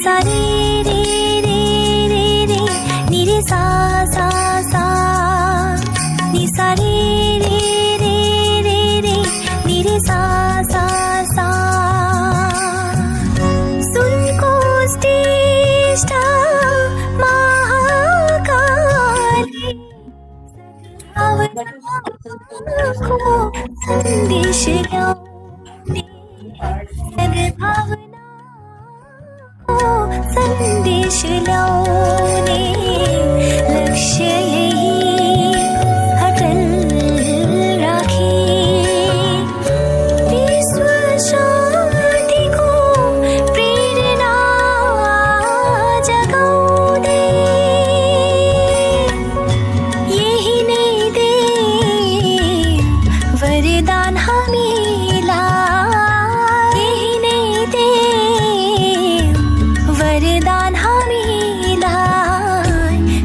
सा रे रे रे रे रे नि रे सा सा सा नि सा रे रे रे रे रे नि रे सा सा सा सुन को श्रेष्ठ महाकाली भावना को संदेश ल्याउने सद्भावना को संदेश ल्याउने लक्ष्य यही अटल राखे विश्व शान्ति को प्रेरणा जगाउँदै यही नै दे वरदान हामीलाई यही नै दे वरदान हामीलाई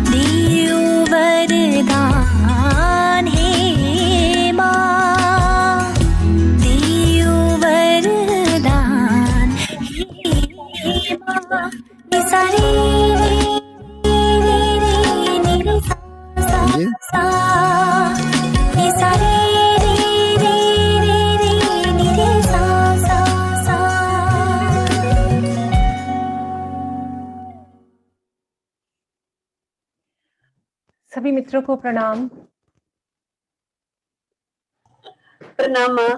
दियो वरदान हे माँ दियो वरदान हे माँ निसा रे रे रे रे नि रे सा सा सा निसा रे रे रे रे रे नि रे सा सा सा। सभी मित्रों को प्रणाम। प्रणाम माँ।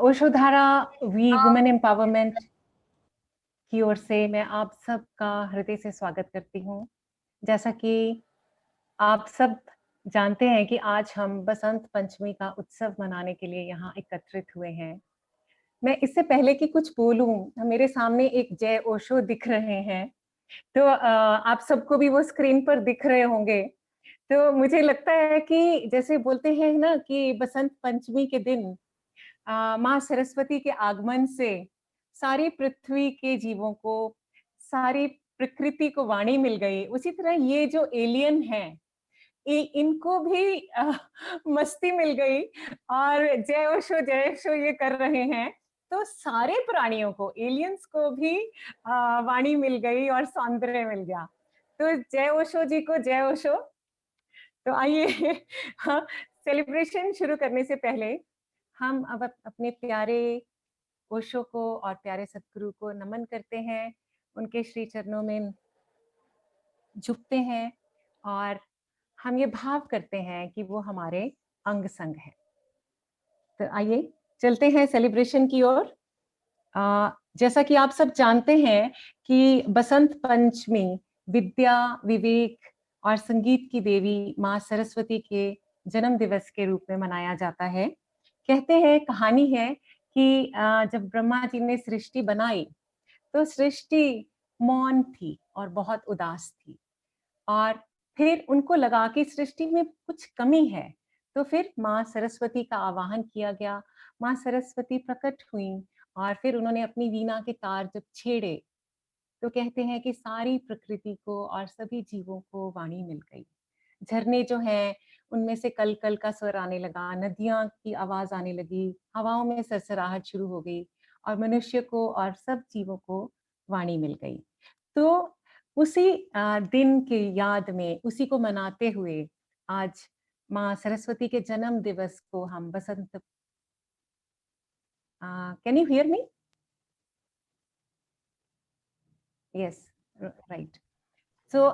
ओशोधारा वी वुमेन एम्पावरमेंट की ओर से मैं आप सबका हृदय से स्वागत करती हूँ। जैसा कि आप सब जानते हैं कि आज हम बसंत पंचमी का उत्सव मनाने के लिए यहाँ एकत्रित हुए हैं। मैं इससे पहले कि कुछ बोलूं, मेरे सामने एक जय ओशो दिख रहे हैं, तो आप सबको भी वो स्क्रीन पर दिख रहे होंगे। तो मुझे लगता है कि जैसे बोलते हैं ना कि बसंत पंचमी के दिन माँ सरस्वती के आगमन से सारी पृथ्वी के जीवों को, सारी प्रकृति को वाणी मिल गई, उसी तरह ये जो एलियन हैं इनको भी मस्ती मिल गई और जय ओशो ये कर रहे हैं। तो सारे प्राणियों को, एलियंस को भी वाणी मिल गई और सौंदर्य मिल गया। तो जय ओशो जी को जय ओशो। तो आइए सेलिब्रेशन शुरू करने से पहले हम अब अपने प्यारे ओशो को और प्यारे सद्गुरु को नमन करते हैं, उनके श्री चरणों में झुकते हैं और हम ये भाव करते हैं कि वो हमारे अंग संग है। तो आइए चलते हैं सेलिब्रेशन की ओर। जैसा कि आप सब जानते हैं कि बसंत पंचमी विद्या, विवेक और संगीत की देवी माँ सरस्वती के जन्म दिवस के रूप में मनाया जाता है। कहते हैं, कहानी है कि जब ब्रह्मा जी ने सृष्टि बनाई तो सृष्टि मौन थी और बहुत उदास थी, और फिर उनको लगा कि सृष्टि में कुछ कमी है। तो फिर माँ सरस्वती का आवाहन किया गया, माँ सरस्वती प्रकट हुई और फिर उन्होंने अपनी वीणा के तार जब छेड़े तो कहते हैं कि सारी प्रकृति को और सभी जीवों को वाणी मिल गई। झरने जो हैं उनमें से कल कल का स्वर आने लगा, नदियां की आवाज आने लगी, हवाओं में सरसराहट शुरू हो गई और मनुष्य को और सब जीवों को वाणी मिल गई। तो उसी दिन की याद में, उसी को मनाते हुए आज माँ सरस्वती के जन्म दिवस को हम Basant can you hear me? Yes, right. So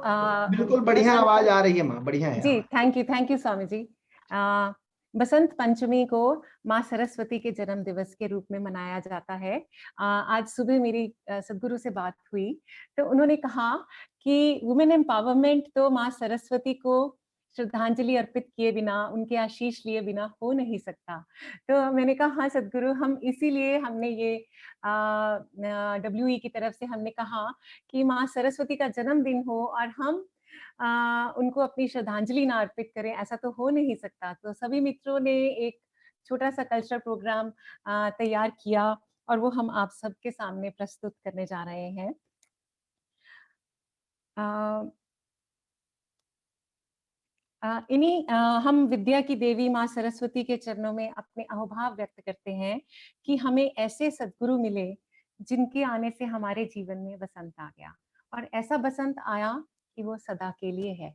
बिल्कुल बढ़िया आवाज आ रही है माँ, बढ़िया है जी, थैंक यू स्वामी जी। बसंत पंचमी को माँ सरस्वती के जन्म दिवस के रूप में मनाया जाता है। आज सुबह मेरी सद्गुरु से बात हुई तो उन्होंने कहा कि वुमेन एम्पावरमेंट तो माँ सरस्वती को श्रद्धांजलि अर्पित किए बिना, उनके आशीष लिए बिना हो नहीं सकता। तो मैंने कहा हाँ सद्गुरु, हम इसीलिए हमने ये WE की तरफ से हमने कहा कि माँ सरस्वती का जन्मदिन हो और हम उनको अपनी श्रद्धांजलि ना अर्पित करें, ऐसा तो हो नहीं सकता। तो सभी मित्रों ने एक छोटा सा कल्चरल प्रोग्राम तैयार किया और वो हम आप सबके सामने प्रस्तुत करने जा रहे हैं। हम विद्या की देवी माँ सरस्वती के चरणों में अपने अहोभाव व्यक्त करते हैं कि हमें ऐसे सद्गुरु मिले जिनके आने से हमारे जीवन में बसंत आ गया, और ऐसा बसंत आया कि वो सदा के लिए है।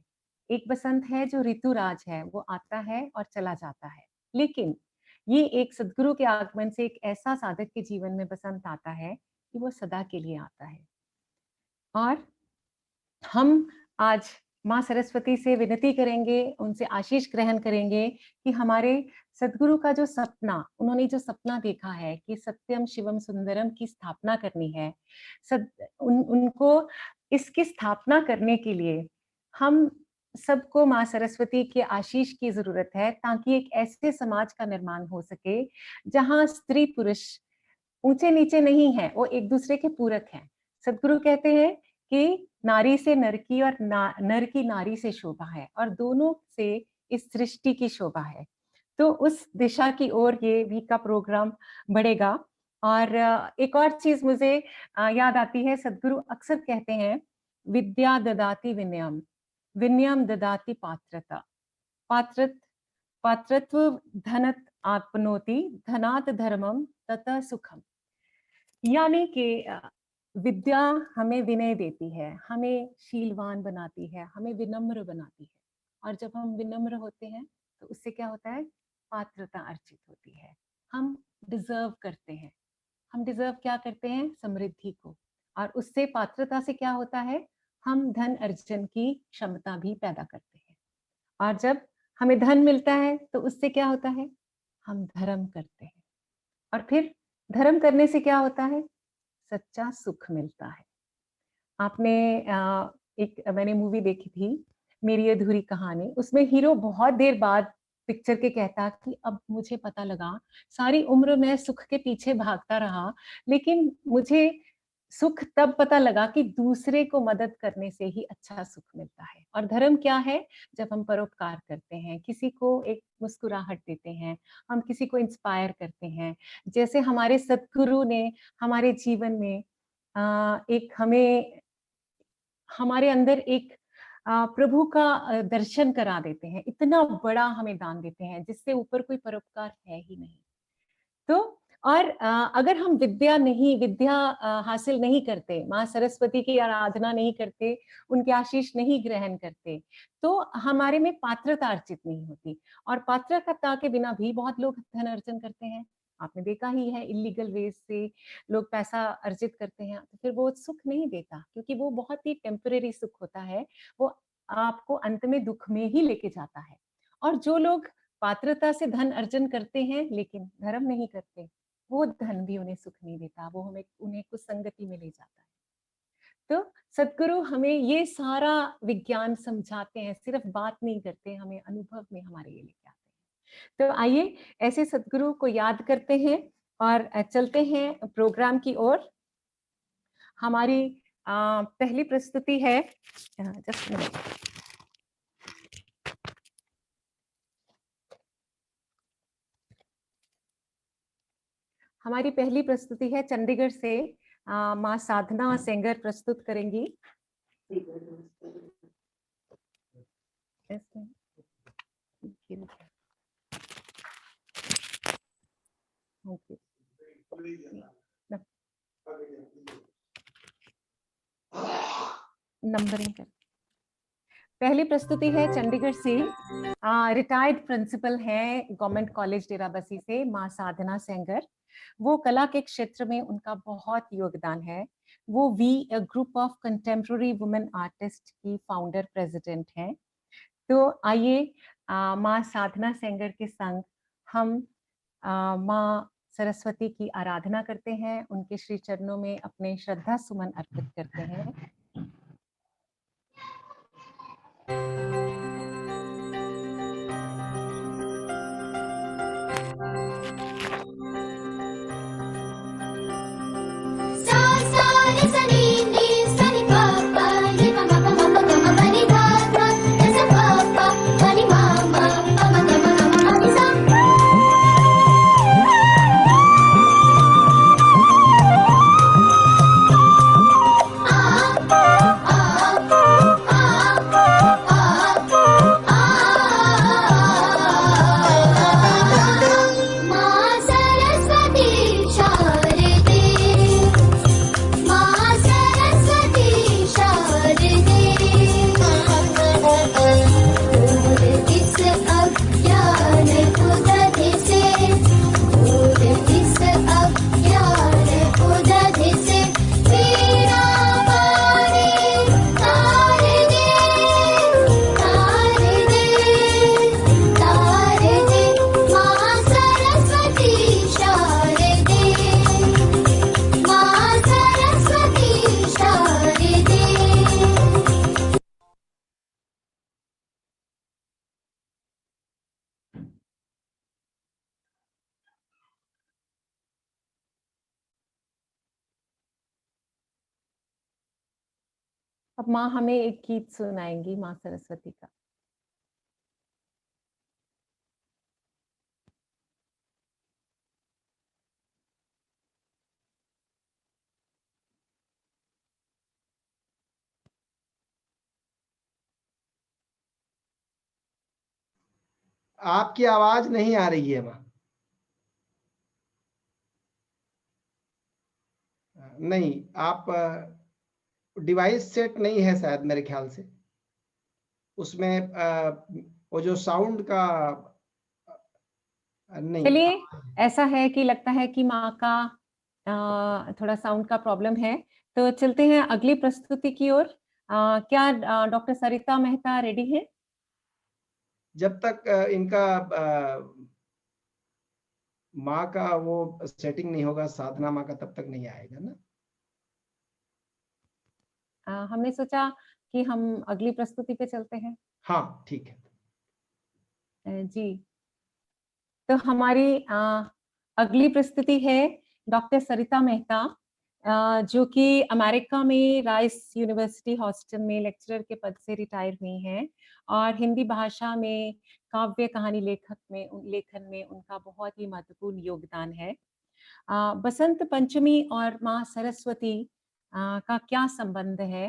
एक बसंत है जो ऋतुराज है, वो आता है और चला जाता है, लेकिन ये एक सद्गुरु के आगमन से एक ऐसा साधक के जीवन में बसंत आता है कि वो सदा के लिए आता है। और हम आज माँ सरस्वती से विनती करेंगे, उनसे आशीष ग्रहण करेंगे कि हमारे सद्गुरु का जो सपना, उन्होंने जो सपना देखा है कि सत्यम शिवम सुंदरम की स्थापना करनी है, उनको इसकी स्थापना करने के लिए हम सबको माँ सरस्वती के आशीष की जरूरत है, ताकि एक ऐसे समाज का निर्माण हो सके जहाँ स्त्री पुरुष ऊंचे नीचे नहीं है, वो एक दूसरे के पूरक हैं। सद्गुरु कहते हैं कि नारी से नर की और नर की नारी से शोभा है, और दोनों से इस सृष्टि की शोभा है। तो उस दिशा की ओर ये वीक का प्रोग्राम बढ़ेगा। और एक और चीज मुझे याद आती है, सद्गुरु अक्सर कहते हैं, विद्या ददाति विनयम, विनयम ददाति पात्रता, पात्रत्व धनत आपनोति, धनात धर्मम ततः सुखम। यानी कि विद्या हमें विनय देती है, हमें शीलवान बनाती है, हमें विनम्र बनाती है, और जब हम विनम्र होते हैं तो उससे क्या होता है, पात्रता अर्जित होती है। हम डिजर्व करते हैं, हम डिजर्व क्या करते हैं, समृद्धि को, और उससे पात्रता से क्या होता है, हम धन अर्जन की क्षमता भी पैदा करते हैं। और जब हमें धन मिलता है तो उससे क्या होता है, हम धर्म करते हैं, और फिर धर्म करने से क्या होता है, सच्चा सुख मिलता है। आपने मैंने मूवी देखी थी, मेरी अधूरी कहानी, उसमें हीरो बहुत देर बाद पिक्चर के कहता कि अब मुझे पता लगा, सारी उम्र मैं सुख के पीछे भागता रहा, लेकिन मुझे सुख तब पता लगा कि दूसरे को मदद करने से ही अच्छा सुख मिलता है। और धर्म क्या है, जब हम परोपकार करते हैं, किसी को एक मुस्कुराहट देते हैं, हम किसी को इंस्पायर करते हैं, जैसे हमारे सद्गुरु ने हमारे जीवन में एक हमें, हमारे अंदर एक प्रभु का दर्शन करा देते हैं, इतना बड़ा हमें दान देते हैं जिससे ऊपर कोई परोपकार है ही नहीं। तो और अगर हम विद्या हासिल नहीं करते, माँ सरस्वती की आराधना नहीं करते, उनके आशीष नहीं ग्रहण करते, तो हमारे में पात्रता अर्जित नहीं होती, और पात्रता के बिना भी बहुत लोग धन अर्जन करते हैं। आपने देखा ही है, इलीगल वेज से लोग पैसा अर्जित करते हैं, तो फिर वो सुख नहीं देता, क्योंकि वो बहुत ही टेम्परेरी सुख होता है, वो आपको अंत में दुख में ही लेके जाता है। और जो लोग पात्रता से धन अर्जन करते हैं लेकिन धर्म नहीं करते, वो धन भी उन्हें सुख नहीं देता, वो उन्हें कुछ संगति में ले जाता है। तो सद्गुरु हमें ये सारा विज्ञान समझाते हैं, सिर्फ बात नहीं करते, हमें अनुभव में हमारे ये लेके आते हैं। तो आइए ऐसे सद्गुरु को याद करते हैं और चलते हैं प्रोग्राम की ओर। हमारी पहली प्रस्तुति है, जस्ट मिनट, हमारी पहली प्रस्तुति है चंडीगढ़ से, माँ साधना सेंगर प्रस्तुत करेंगी। नंबरिंग कर। पहली प्रस्तुति है चंडीगढ़ से, रिटायर्ड प्रिंसिपल है गवर्नमेंट कॉलेज डेराबस्सी से, माँ साधना सेंगर। वो कला के क्षेत्र में उनका बहुत योगदान है। वो group of contemporary women artist की फाउंडर प्रेसिडेंट हैं। तो आइए माँ साधना सेंगर के संग हम माँ सरस्वती की आराधना करते हैं, उनके श्री चरणों में अपने श्रद्धा सुमन अर्पित करते हैं। Ah अब माँ हमें एक गीत सुनाएंगी माँ सरस्वती का। आपकी आवाज नहीं आ रही है माँ। नहीं, आप डिवाइस सेट नहीं है शायद मेरे ख्याल से। उसमें वो जो साउंड का नहीं। चलिए, ऐसा है कि लगता है कि माँ का थोड़ा साउंड का प्रॉब्लम है, तो चलते हैं अगली प्रस्तुति की ओर। क्या डॉक्टर सरिता मेहता रेडी है? जब तक इनका माँ का वो सेटिंग नहीं होगा, साधना माँ का, तब तक नहीं आएगा ना। हमने सोचा कि हम अगली प्रस्तुति पे चलते हैं। हाँ, ठीक है। जी, तो हमारी अगली प्रस्तुति है डॉक्टर सरिता मेहता, जो कि अमेरिका में राइस यूनिवर्सिटी हॉस्टन में लेक्चरर के पद से रिटायर हुई हैं और हिंदी भाषा में काव्य कहानी लेखन में उनका बहुत ही महत्वपूर्ण योगदान है। बसंत पंचमी और माँ सरस्वती का क्या संबंध है,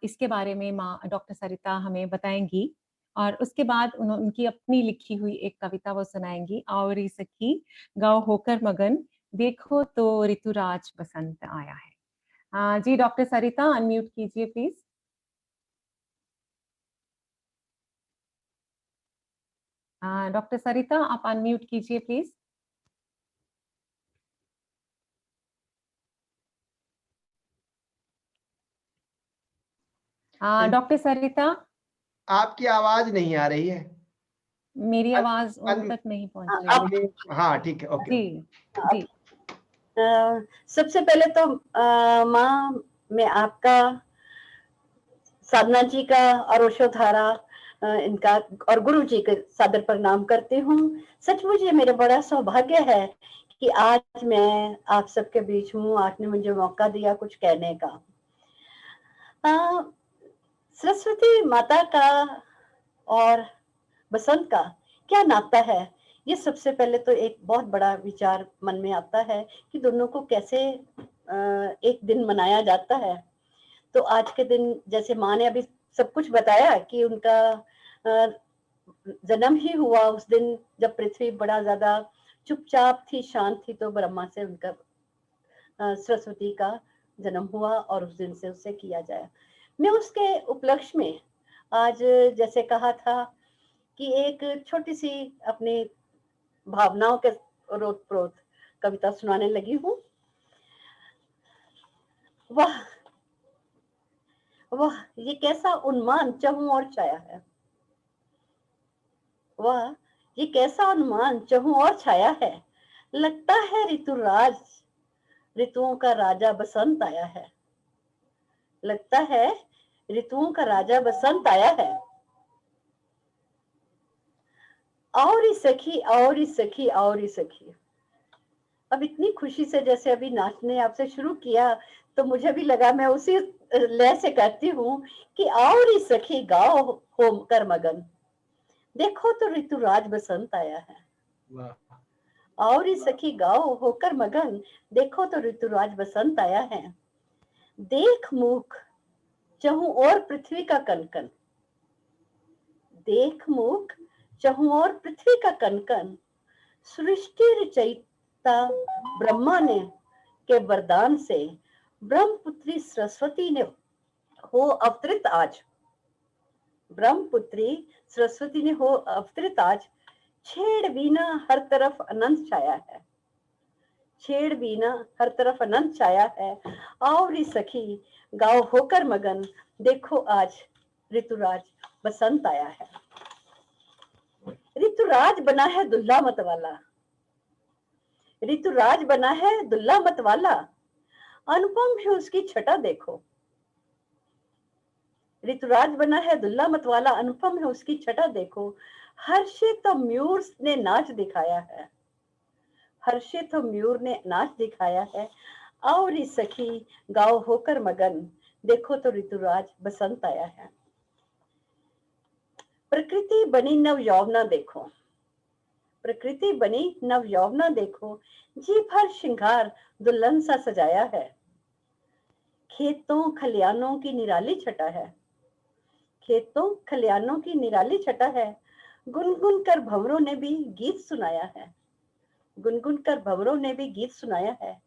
इसके बारे में माँ डॉक्टर सरिता हमें बताएंगी और उसके बाद उनकी अपनी लिखी हुई एक कविता वो सुनाएंगी, आवरी सखी गाँव होकर मगन, देखो तो ऋतुराज बसंत आया है। जी डॉक्टर सरिता अनम्यूट कीजिए प्लीज। डॉक्टर सरिता आप अनम्यूट कीजिए प्लीज। डॉक्टर सरिता, आपकी आवाज नहीं आ रही है। मेरी अन, आवाज उन अन, तक नहीं पहुंच रही है। अनम्यूट, हाँ ठीक है, ओके। जी जी। सबसे पहले तो माँ, मैं आपका, साधना जी का और ओशोधारा इनका और गुरु जी के सादर प्रणाम करती हूँ। सचमुच ये मेरा बड़ा सौभाग्य है कि आज मैं आप सबके बीच हूँ। आपने मुझे मौका दिया कुछ कहने का। सरस्वती माता का और बसंत का क्या नाता है, ये सबसे पहले तो एक बहुत बड़ा विचार मन में आता है कि दोनों को कैसे एक दिन मनाया जाता है। तो आज के दिन, जैसे माँ ने अभी सब कुछ बताया कि उनका जन्म ही हुआ उस दिन जब पृथ्वी बड़ा ज्यादा चुपचाप थी, शांत थी, तो ब्रह्मा से उनका सरस्वती का जन्म हुआ और उस दिन से उसे किया जाए। मैं उसके उपलक्ष्य में आज, जैसे कहा था, कि एक छोटी सी अपनी भावनाओं के रोत प्रोत कविता सुनाने लगी हूँ। वाह वाह, ये कैसा उन्माद चहु और छाया है। वाह, ये कैसा उन्माद चहु और छाया है। लगता है ऋतुराज, ऋतुओं का राजा बसंत आया है। लगता है ऋतुओं का राजा बसंत आया है। और ही सखी, और ही सखी, और ही सखी। अब इतनी खुशी से जैसे अभी नाचने आपसे शुरू किया, तो मुझे भी लगा मैं उसी लय से कहती हूँ कि और ही सखी गाओ होकर मगन, देखो तो ऋतुराज बसंत आया है। और ही सखी गाओ होकर मगन, देखो तो ऋतुराज बसंत आया है। देख मूक चहु और पृथ्वी का कनकन, देख मूक चहु और पृथ्वी का कनकन, सृष्टि रचयिता ब्रह्मा ने के वरदान से ब्रह्मपुत्री सरस्वती ने हो अवतरित आज। ब्रह्मपुत्री सरस्वती ने हो अवतरित आज। छेड़ बीना हर तरफ अनंत छाया है। छेड़ बीना हर तरफ अनंत छाया है। और ही सखी गाओ होकर मगन, देखो आज ऋतुराज बसंत आया है। ऋतुराज बना है दुल्ला मत वाला, ऋतुराज बना है दुल्ला मत वाला, अनुपम है उसकी छटा देखो। ऋतुराज बना है दुल्ला मत वाला, अनुपम है उसकी छटा देखो। हर्षित मयूर ने नाच दिखाया है, हर्षित मयूर ने नाच दिखाया है। और इस सखी गाओ होकर मगन, देखो तो ऋतुराज बसंत आया है। प्रकृति बनी नव यौवना देखो, प्रकृति बनी नव यौवना देखो, जी भर श्रृंगार दुल्हन सा सजाया है। खेतों खलियानों की निराली छटा है, खेतों खलियानों की निराली छटा है। गुनगुन कर भंवरों ने भी गीत सुनाया है, गुनगुन कर भंवरों ने भी गीत सुनाया है।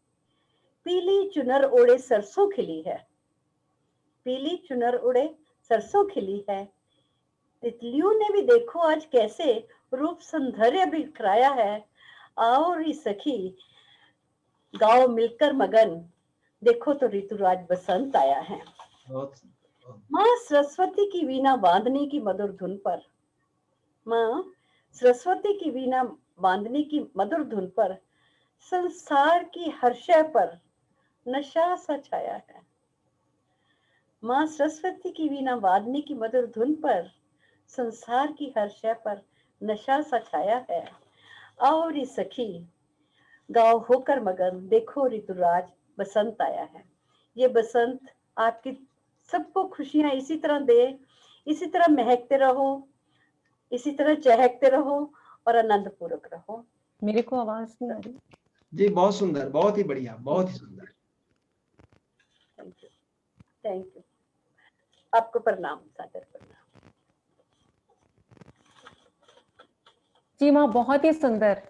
पीली चुनर ओढ़े सरसों खिली है, पीली चुनर उड़े सरसों खिली है। तितलियों ने भी देखो आज कैसे रूप सौंदर्य बिखराया है। आओ री सखी गाओ मिलकर मगन, देखो तो ऋतुराज बसंत आया है। माँ सरस्वती की वीणा बांधने की मधुर धुन पर, माँ सरस्वती की वीणा बांधने की मधुर धुन पर, संसार की हर शय पर नशा सा छाया है। माँ सरस्वती की वीणा बांधने की मधुर धुन पर, संसार की हर शय पर नशा सा छाया है। आओ रे सखी गाओ होकर मगन, देखो ऋतुराज बसंत आया है। ये बसंत आपकी सबको खुशियां इसी तरह दे, इसी तरह महकते रहो, इसी तरह चहकते रहो और आनंद पूर्वक रहो। मेरे को आवाज नहीं आ रही जी, बहुत सुंदर, बहुत ही बढ़िया, बहुत ही सुंदर। Thank you, thank you. आपको प्रणाम, सादर प्रणाम। जी माँ, बहुत ही सुंदर,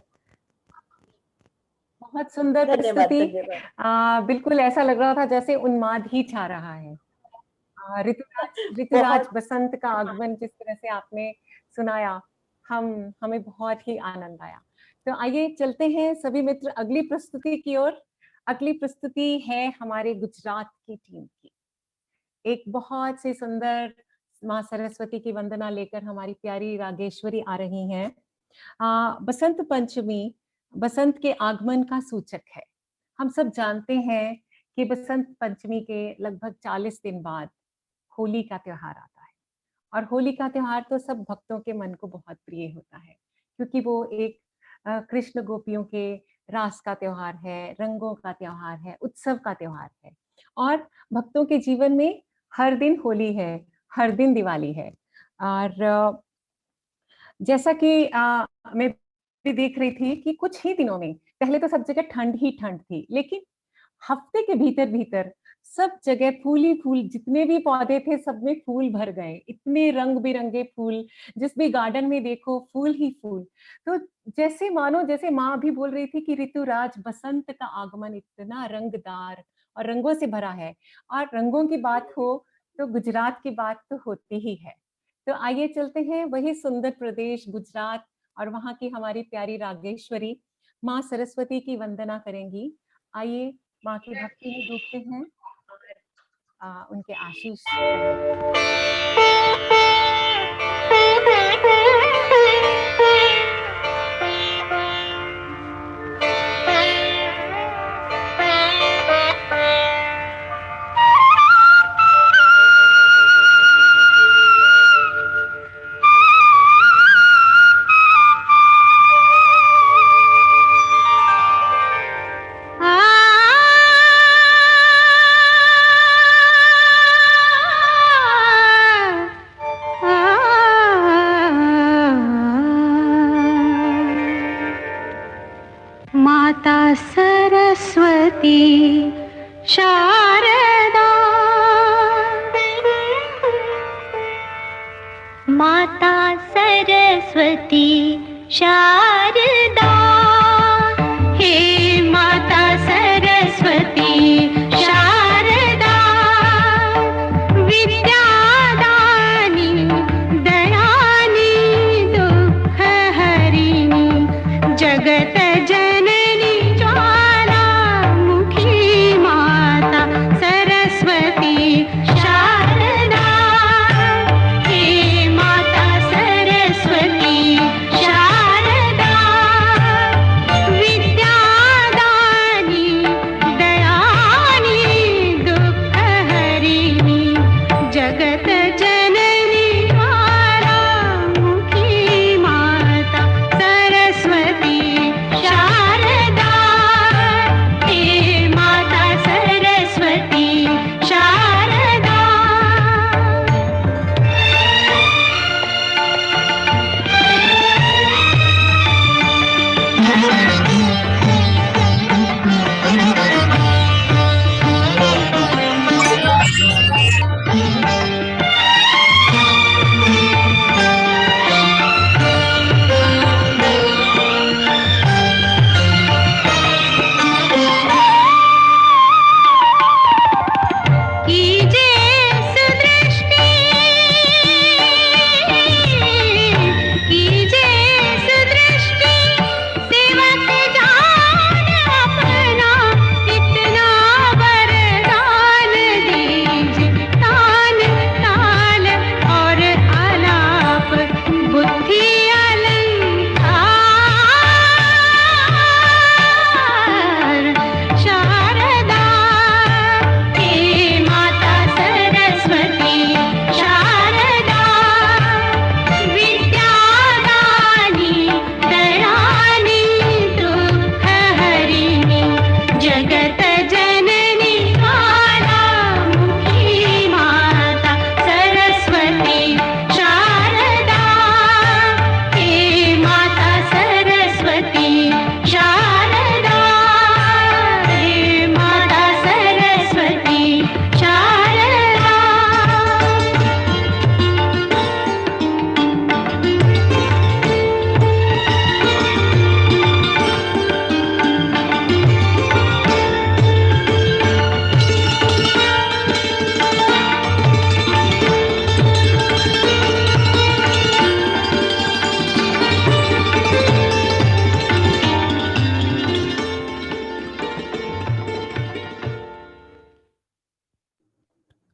बहुत सुंदर धन्यवाद, प्रस्तुति। धन्यवाद। बिल्कुल ऐसा लग रहा था जैसे उन्माद ही छा रहा है। ऋतुराज बहुत बसंत का आगमन जिस तरह से आपने सुनाया, हमें बहुत ही आनंद आया। तो आइए चलते हैं सभी मित्र अगली प्रस्तुति की ओर। अगली प्रस्तुति है हमारे गुजरात की टीम की। एक बहुत सी सुंदर माँ सरस्वती की वंदना लेकर हमारी प्यारी रागेश्वरी आ रही हैं। बसंत पंचमी बसंत के आगमन का सूचक है। हम सब जानते हैं कि बसंत पंचमी के लगभग 40 दिन बाद होली का त्योहार आता है, और होली का त्योहार तो सब भक्तों के मन को बहुत प्रिय होता है, क्योंकि वो एक कृष्ण गोपियों के रास का त्योहार है, रंगों का त्योहार है, उत्सव का त्योहार है। और भक्तों के जीवन में हर दिन होली है, हर दिन दिवाली है। और जैसा कि मैं भी देख रही थी कि कुछ ही दिनों में, पहले तो सब जगह ठंड ही ठंड थी, लेकिन हफ्ते के भीतर भीतर सब जगह फूल ही फूल, जितने भी पौधे थे सब में फूल भर गए। इतने रंग बिरंगे फूल, जिस भी गार्डन में देखो फूल ही फूल। तो जैसे मानो, जैसे माँ भी बोल रही थी कि ऋतुराज बसंत का आगमन इतना रंगदार और रंगों से भरा है। और रंगों की बात हो तो गुजरात की बात तो होती ही है। तो आइए चलते हैं वही सुंदर प्रदेश गुजरात, और वहां की हमारी प्यारी रागेश्वरी माँ सरस्वती की वंदना करेंगी। आइए माँ की भक्ति में डूबते हैं और उनके आशीष माता सरस्वती शारदा, माता सरस्वती शारदा, हे माता सरस्वती शारदा, विद्यादानी दयानी दुःखहरिणी, जगत जननी ज्वालामुखी माता सरस्वती शारदा, हे माता सरस्वती शारदा।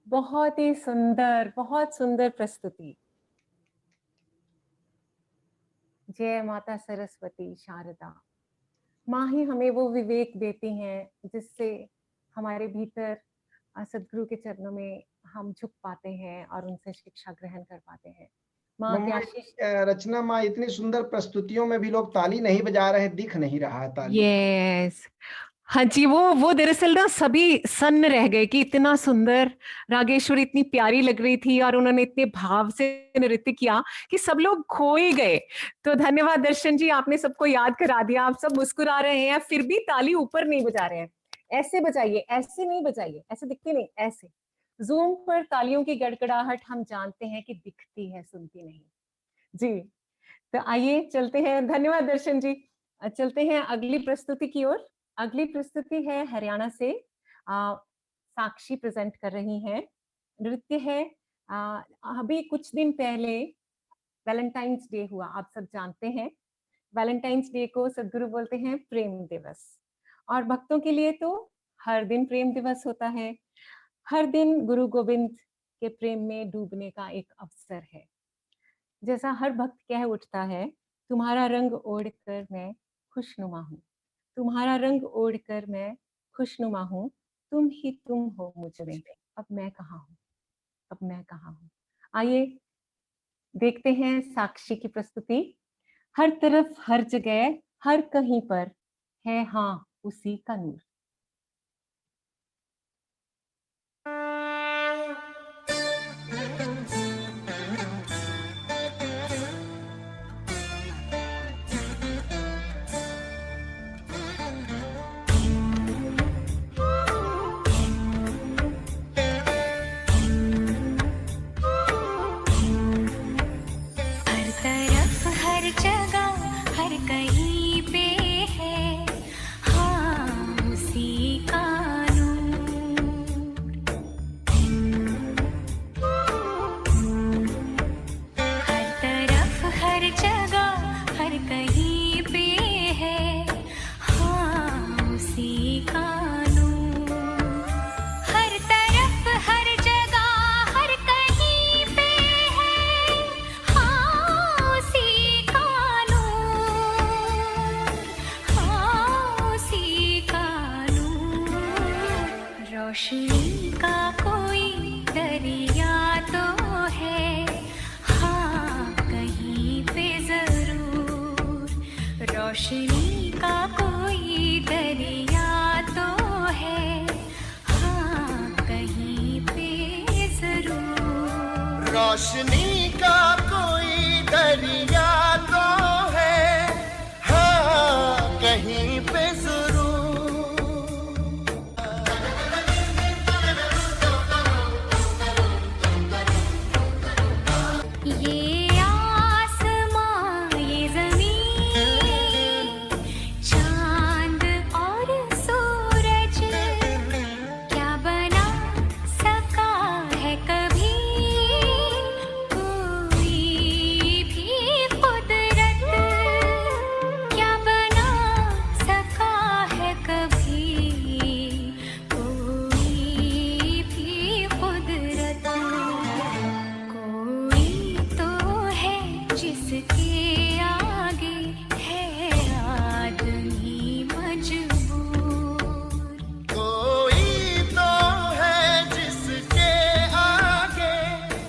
बहुत ही सुंदर, बहुत सुंदर प्रस्तुति। जय माता सरस्वती शारदा। माँ ही हमें वो विवेक देती हैं जिससे हमारे भीतर सदगुरु के चरणों में हम झुक पाते हैं और उनसे शिक्षा ग्रहण कर पाते हैं। माँ के मम्मा, आशीष। रचना माँ, इतनी सुंदर प्रस्तुतियों में भी लोग ताली नहीं बजा रहे, दिख नहीं रहा है ताली। यस, हाँ जी, वो दरअसल ना सभी सन्न रह गए कि इतना सुंदर रागेश्वरी इतनी प्यारी लग रही थी और उन्होंने इतने भाव से नृत्य किया कि सब लोग खो ही गए। तो धन्यवाद दर्शन जी, आपने सबको याद करा दिया। आप सब मुस्कुरा रहे हैं, फिर भी ताली ऊपर नहीं बजा रहे हैं। ऐसे बजाइए, ऐसे नहीं बजाइए, ऐसे दिखती नहीं, ऐसे। जूम पर तालियों की गड़गड़ाहट हम जानते हैं कि दिखती है, सुनती नहीं। जी, तो आइए चलते हैं। धन्यवाद दर्शन जी। चलते हैं अगली प्रस्तुति की ओर। अगली प्रस्तुति है हरियाणा से, साक्षी प्रेजेंट कर रही हैं। नृत्य है, अभी कुछ दिन पहले वैलेंटाइंस डे हुआ, आप सब जानते हैं। वैलेंटाइंस डे को सदगुरु बोलते हैं प्रेम दिवस, और भक्तों के लिए तो हर दिन प्रेम दिवस होता है। हर दिन गुरु गोविंद के प्रेम में डूबने का एक अवसर है। जैसा हर भक्त कह उठता है, तुम्हारा रंग ओढ़कर मैं खुशनुमा हूँ, तुम्हारा रंग ओढ़कर मैं खुशनुमा हूँ, तुम ही तुम हो मुझ में, अब मैं कहाँ हूँ, अब मैं कहाँ हूँ। आइए देखते हैं साक्षी की प्रस्तुति। हर तरफ, हर जगह, हर कहीं पर है हाँ उसी का नूर। हर तरफ हर जगह हर कहीं पे है हाँ उसी का हर तरफ हर जगह हर कहीं पे है हाँ उसी का हर तरफ हर जगह हर कहीं पे है हाँ उसी का हाँ उसी का रोशनी का कोई दरिया तो है हाँ कहीं पे जरूर, रोशनी का कोई दरिया तो है हाँ कहीं पे जरूर, रोशनी का कोई दरिया तो है हाँ कहीं पे जरूर। ये आसमां ये ज़मीन चांद और सूरज क्या बना सका है कभी कोई भी कुदरत, क्या बना सका है कभी कोई भी कुदरत, कोई तो है जिसके आगे है आदमी मजबूर, कोई तो है जिसके आगे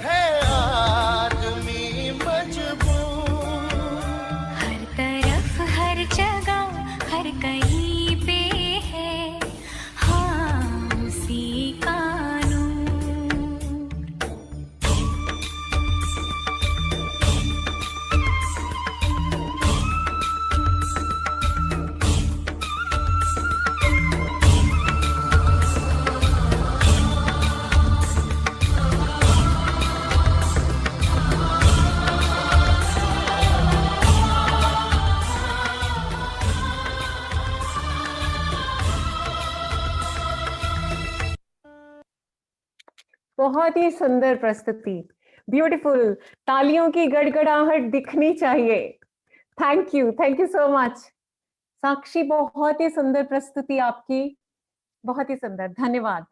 है आदमी मजबूर। हर तरफ हर जगह हर कहीं पे है हाँ उसी का नूर। बहुत ही सुंदर प्रस्तुति, ब्यूटीफुल। तालियों की गड़गड़ाहट दिखनी चाहिए। थैंक यू सो मच साक्षी, बहुत ही सुंदर प्रस्तुति आपकी, बहुत ही सुंदर, धन्यवाद।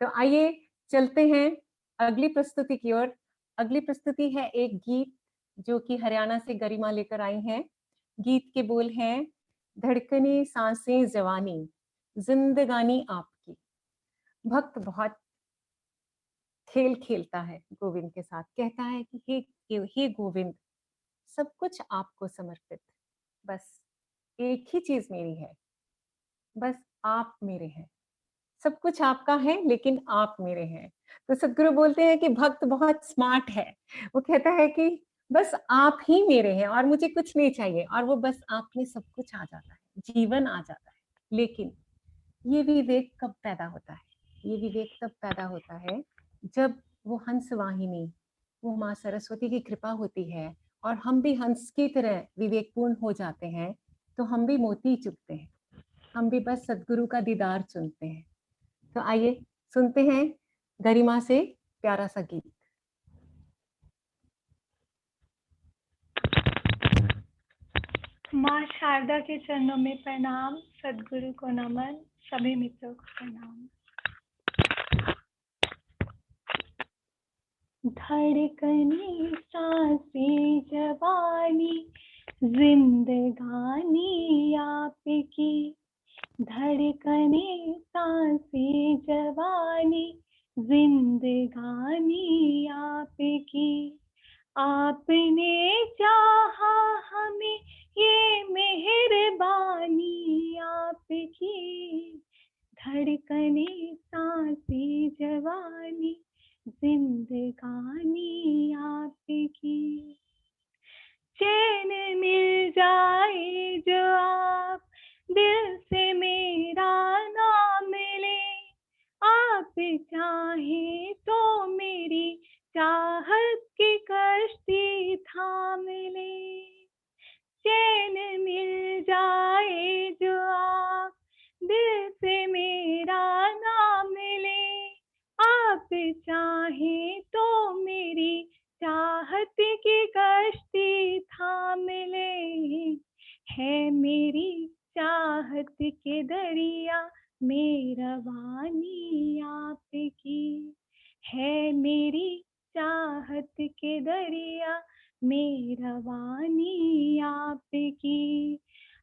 तो आइए चलते हैं अगली प्रस्तुति की ओर। अगली प्रस्तुति है एक गीत जो कि हरियाणा से गरिमा लेकर आई हैं। गीत के बोल हैं, धड़कने सांसें जवानी, जिंदगानी आपकी। भक्त बहुत खेल खेलता है गोविंद के साथ, कहता है कि हे गोविंद, सब कुछ आपको समर्पित, बस एक ही चीज मेरी है, बस आप मेरे हैं। सब कुछ आपका है लेकिन आप मेरे हैं। तो सद्गुरु बोलते हैं कि भक्त बहुत स्मार्ट है। वो कहता है कि बस आप ही मेरे हैं और मुझे कुछ नहीं चाहिए, और वो बस आप में सब कुछ आ जाता है, जीवन आ जाता है। लेकिन ये विवेक कब पैदा होता है? ये विवेक तब पैदा होता है जब वो हंस वाहिनी, वो माँ सरस्वती की कृपा होती है और हम भी हंस की तरह विवेकपूर्ण हो जाते हैं, तो हम भी मोती चुगते हैं, हम भी बस सद्गुरु का दीदार चुनते हैं। तो आइए सुनते हैं गरिमा से प्यारा सा गीत। माँ शारदा के चरणों में प्रणाम, सद्गुरु को नमन, सभी मित्रों को प्रणाम। धड़कने सांसें जवानी, जिंदगानी आपकी। धड़कने सांसें जवानी, जिंदगानी आपकी। आपने चाहा हमें, ये मेहरबानी आपकी। धड़कने सांसें जवानी, जिंदगानी आपकी। चैन मिल जाए जो आप दिल से मेरा ना मिले, आप चाहे तो मेरी चाहत की कश्ती थाम ले। चैन मिल जाए जो आप दिल से मेरा ना मिले, आप चाहे तो मेरी चाहत की कश्ती थाम ले। है मेरी चाहत के दरिया में रवानी आपकी। है मेरी चाहत के दरिया में रवानी आपकी।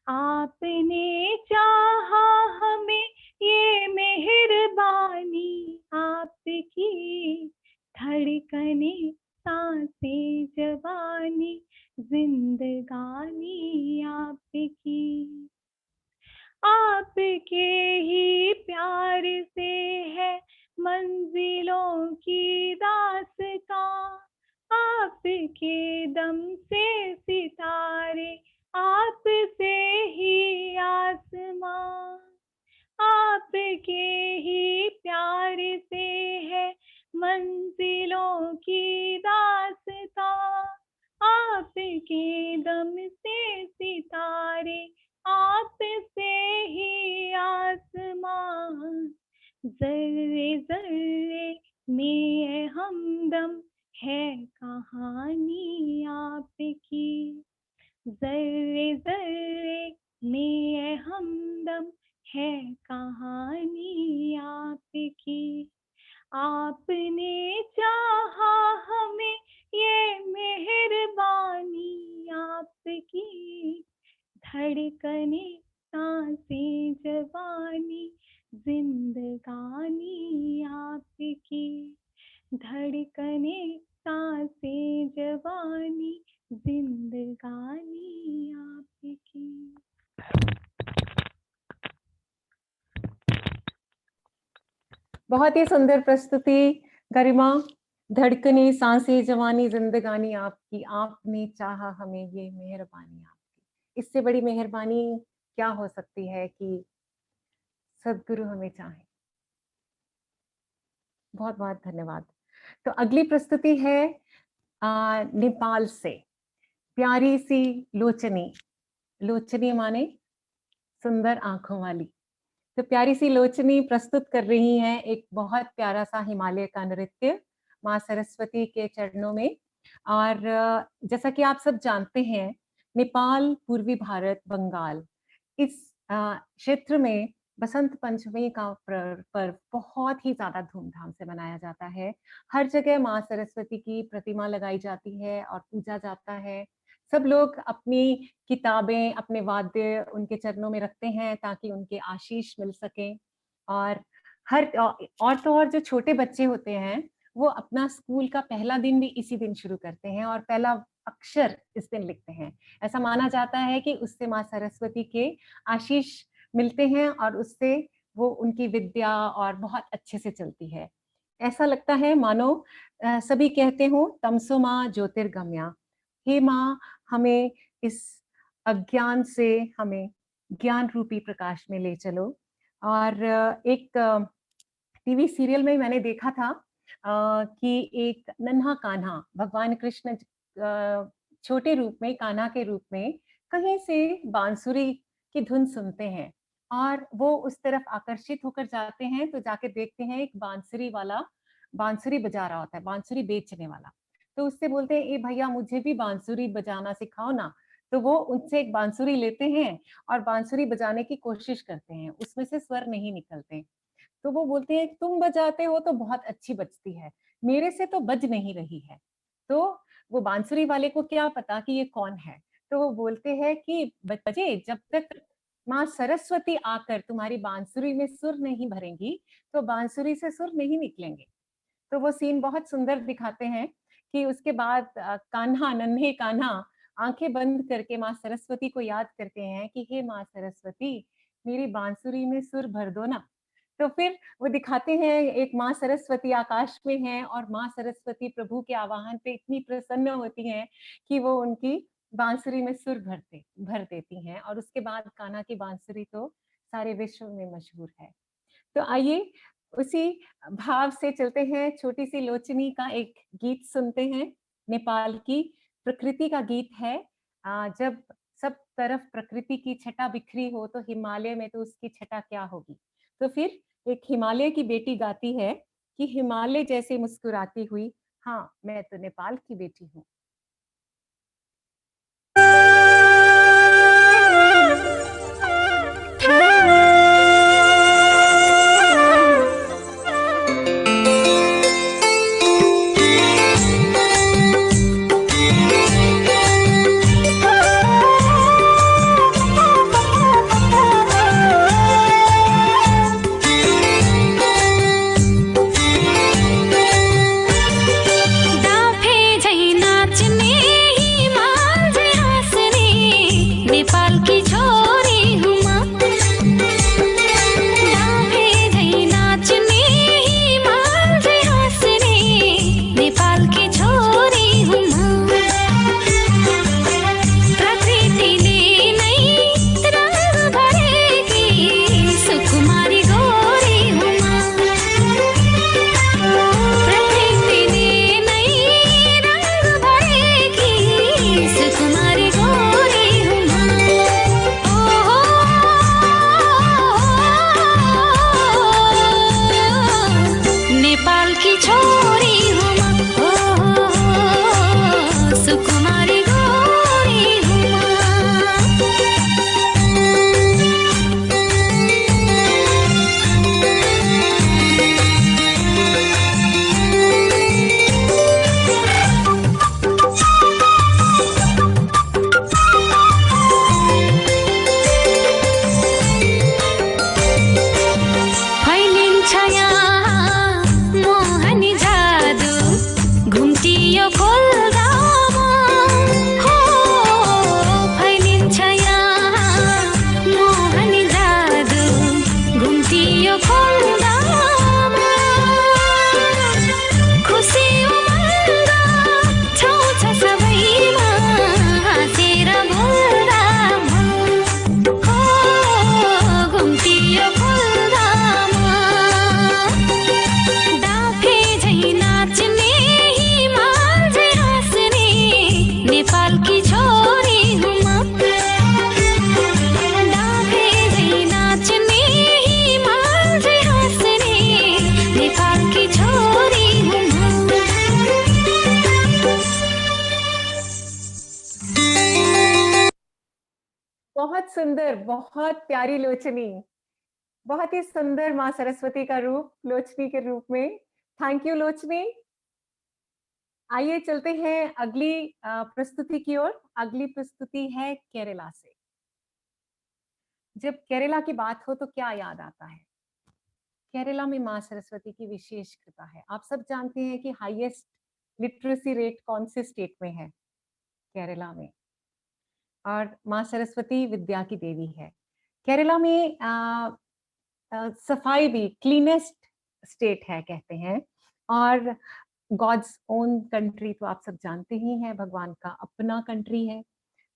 आपने चाहा हमें, ये मेहरबानी आपकी। धड़कने सांसें जवानी, जिंदगानी आपकी। आपके ही प्यार से है मंजिलों की दास्तां। आपके दम से सितारे, आपसे ही आसमां। आपके ही प्यार से है मंजिलों की दास्तां। आपके दम से सितारे, आपसे ही आसमां। ज़र्रे ज़र्रे में हमदम है कहानी आपकी। ज़र्रे ज़र्रे में हमदम है कहानी आपकी। आपने चाहा हमें, ये मेहरबानी आपकी। धड़कने सांसें जवानी, जिंदगानी आपकी। धड़कने सांसें जवानी, जिंदगानी आपकी। बहुत ही सुंदर प्रस्तुति गरिमा। धड़कने सांसें जवानी, जिंदगानी आपकी। आपने चाहा हमें, ये मेहरबानी आपकी। इससे बड़ी मेहरबानी क्या हो सकती है कि सद्गुरु हमें चाहे। बहुत बहुत धन्यवाद। तो अगली प्रस्तुति है नेपाल से, प्यारी सी लोचनी। लोचनी माने सुंदर आंखों वाली। तो प्यारी सी लोचनी प्रस्तुत कर रही हैं एक बहुत प्यारा सा हिमालय का नृत्य माँ सरस्वती के चरणों में। और जैसा कि आप सब जानते हैं, नेपाल, पूर्वी भारत, बंगाल, इस क्षेत्र में बसंत पंचमी का पर्व बहुत ही ज़्यादा धूमधाम से मनाया जाता है। हर जगह माँ सरस्वती की प्रतिमा लगाई जाती है और पूजा जाता है। सब लोग अपनी किताबें, अपने वाद्य उनके चरणों में रखते हैं ताकि उनके आशीष मिल सकें। और और तो और जो छोटे बच्चे होते हैं, वो अपना स्कूल का पहला दिन भी इसी दिन शुरू करते हैं और पहला अक्षर इस दिन लिखते हैं। ऐसा माना जाता है कि उससे माँ सरस्वती के आशीष मिलते हैं और उससे वो उनकी विद्या और बहुत अच्छे से चलती है। ऐसा लगता है मानो सभी कहते हो तमसो माँ ज्योतिर्गम्या, हे माँ हमें इस अज्ञान से हमें ज्ञान रूपी प्रकाश में ले चलो। और एक टीवी सीरियल में मैंने देखा था कि एक नन्हा कान्हा भगवान कृष्ण छोटे रूप में कान्हा के रूप में कहीं से बांसुरी की धुन सुनते हैं और वो उस तरफ आकर्षित होकर जाते हैं, तो जाके देखते हैं एक बांसुरी वाला बांसुरी बजा रहा होता है, बांसुरी बेचने वाला। तो उससे बोलते हैं ए भैया मुझे भी बांसुरी बजाना सिखाओ ना। तो वो उनसे एक बांसुरी लेते हैं और बांसुरी बजाने की कोशिश करते हैं, उसमें से स्वर नहीं निकलते। तो वो बोलते हैं तुम बजाते हो तो बहुत अच्छी बजती है, मेरे से तो बज नहीं रही है। तो वो बांसुरी वाले को क्या पता कि ये कौन है। तो वो बोलते हैं कि बच्चे जब तक माँ सरस्वती आकर तुम्हारी बांसुरी में सुर नहीं भरेंगी तो बांसुरी से सुर नहीं निकलेंगे। तो वो सीन बहुत सुंदर दिखाते हैं कि उसके बाद कान्हा नन्हे कान्हा आंखें बंद करके माँ सरस्वती को याद करते हैं कि हे माँ सरस्वती मेरी बांसुरी में सुर भर दो ना। तो फिर वो दिखाते हैं एक माँ सरस्वती आकाश में है और माँ सरस्वती प्रभु के आवाहन पे इतनी प्रसन्न होती हैं कि वो उनकी बांसुरी में सुर भर देती हैं और उसके बाद कान्हा की बांसुरी तो सारे विश्व में मशहूर है। तो आइए उसी भाव से चलते हैं, छोटी सी लोचनी का एक गीत सुनते हैं। नेपाल की प्रकृति का गीत है। जब सब तरफ प्रकृति की छटा बिखरी हो तो हिमालय में तो उसकी छटा क्या होगी। तो फिर एक हिमालय की बेटी गाती है कि हिमालय जैसे मुस्कुराती हुई, हाँ मैं तो नेपाल की बेटी हूँ। बहुत सुंदर, बहुत प्यारी लोचनी। बहुत ही सुंदर माँ सरस्वती का रूप लोचनी के रूप में। Thank you Lochani. आइए चलते हैं अगली प्रस्तुति की ओर। अगली प्रस्तुति है केरला से। जब केरला की बात हो तो क्या याद आता है? केरला में माँ सरस्वती की विशेष कृपा है। आप सब जानते हैं कि हाईएस्ट लिटरेसी रेट कौन से स्टेट में है? केरला में। और माँ सरस्वती विद्या की देवी है। केरला में सफाई भी क्लीनेस्ट स्टेट है कहते हैं। और गॉड्स ओन कंट्री तो आप सब जानते ही हैं, भगवान का अपना कंट्री है।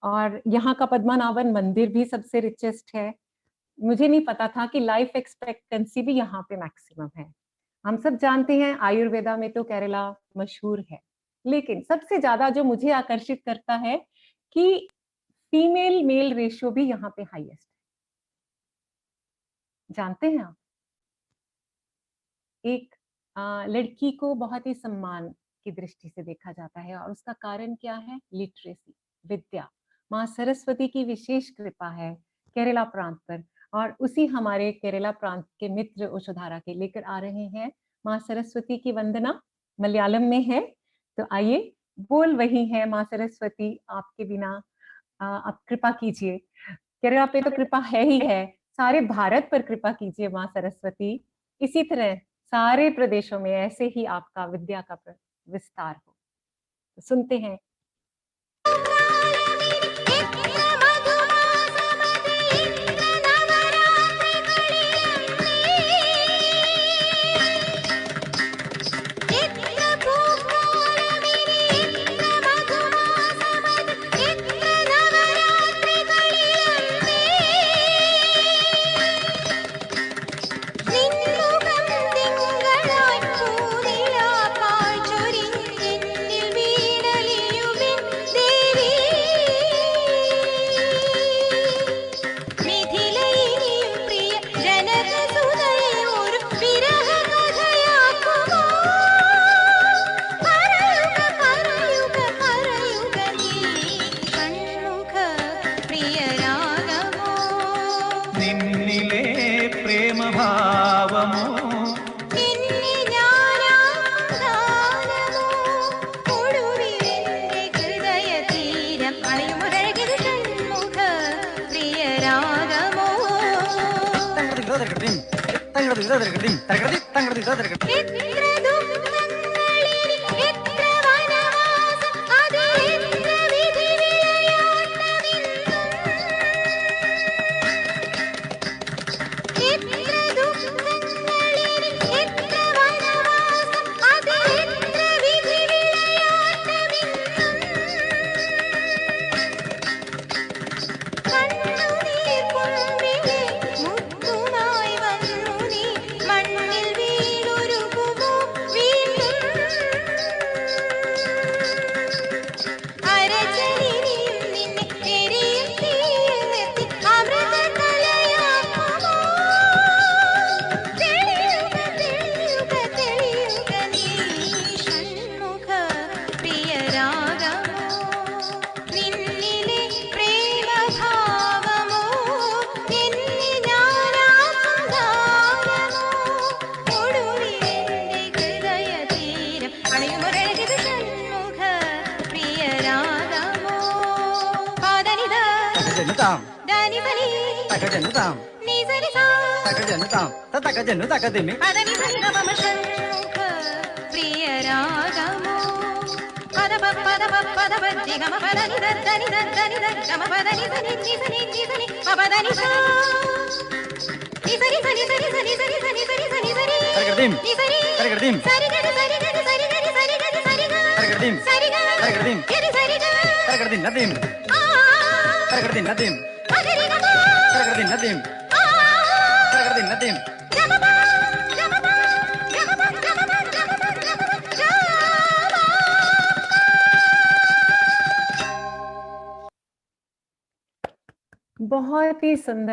और यहाँ का पद्मनाभन मंदिर भी सबसे रिचेस्ट है। मुझे नहीं पता था कि लाइफ एक्सपेक्टेंसी भी यहाँ पे मैक्सिमम है। हम सब जानते हैं आयुर्वेदा में तो केरला मशहूर है, लेकिन सबसे ज्यादा जो मुझे आकर्षित करता है कि फीमेल मेल रेशियो भी यहाँ पे हाईएस्ट है। जानते हैं आप, एक लड़की को बहुत ही सम्मान की दृष्टि से देखा जाता है और उसका कारण क्या है? लिटरेसी, विद्या। माँ सरस्वती की विशेष कृपा है केरला प्रांत पर। और उसी हमारे केरला प्रांत के मित्र ओशोधारा के लेकर आ रहे हैं माँ सरस्वती की वंदना। मलयालम में है, तो आइए बोल वही है माँ सरस्वती आपके बिना आप कृपा कीजिए। केरला पे तो कृपा है ही है, सारे भारत पर कृपा कीजिए माँ सरस्वती। इसी तरह सारे प्रदेशों में ऐसे ही आपका विद्या का विस्तार हो। तो सुनते हैं। നിന്നിലെ പ്രേമഭാവമോ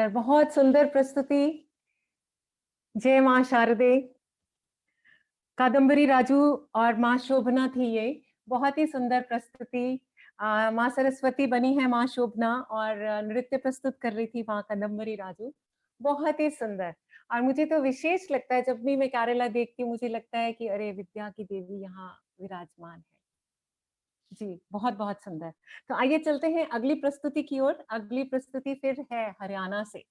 बहुत सुंदर प्रस्तुति। जय मां शारदे। कादम्बरी राजू और मां शोभना थी ये। बहुत ही सुंदर प्रस्तुति। मां सरस्वती बनी है मां शोभना और नृत्य प्रस्तुत कर रही थी मां कादम्बरी राजू। बहुत ही सुंदर। और मुझे तो विशेष लगता है जब भी मैं केरला देखती हूँ, मुझे लगता है कि अरे विद्या की देवी यहाँ विराजमान है। जी, बहुत-बहुत सुंदर। तो आइए चलते हैं अगली प्रस्तुति की ओर। अगली प्रस्तुति फिर है हरियाणा से।